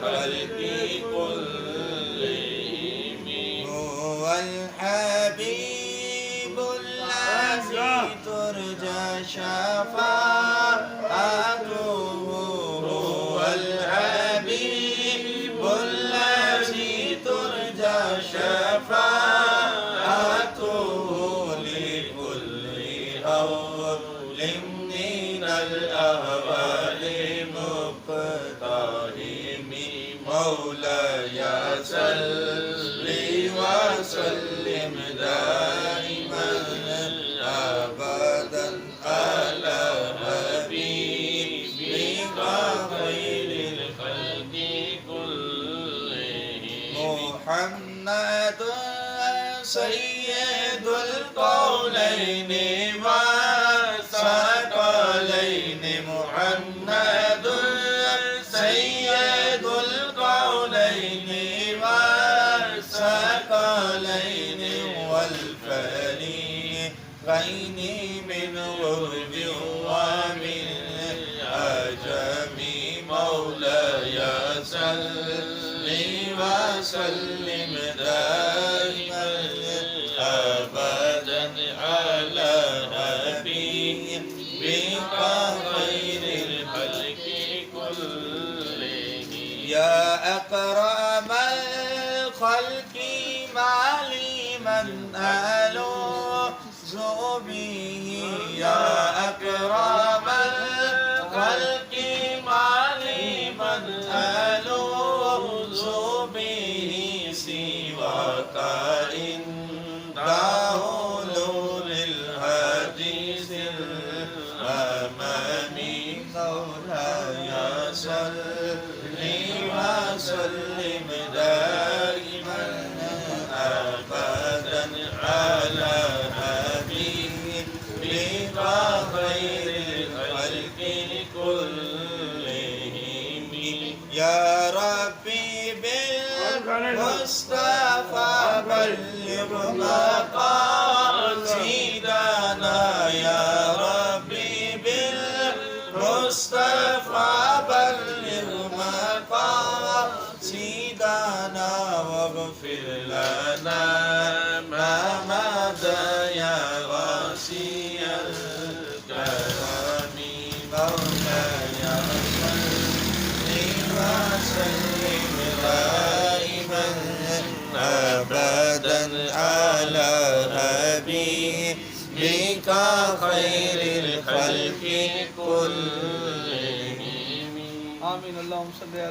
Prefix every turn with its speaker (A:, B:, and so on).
A: الخلق كلهم هو الحبيب الذي ترجى شفاعته هو الحبيب الذي ترجى شفاعته لكل هول من الأهوال مقتحم مولاي صل وسلم دائما أبدا على حبيبك خير الخلق كلهم محمد سيد القولين والثقلين محمد سيد القولين والثقلين والفريقين من غرب ومن عجم مولاي صل وسلم دائما أبدا على حبيبك خير الخلق كلهم يا أكرم الخلق معلما ألوذ به يا أكرم الخلق معلما ألوذ به سواك عند حلول الحديث الأمامي مولاي صل وسلم دائما أبدا على حبيبك خير الخلق كلهم يا ربي بالمصطفى بلغ مقاصدنا يا ربي بالمصطفى بلغ مقاصدنا واغفر لنا ما مضى يا واسع الكرم مولاي صل وسلم دائما أبدا على حبيبك خير الخلق كلهم آمين اللهم صل على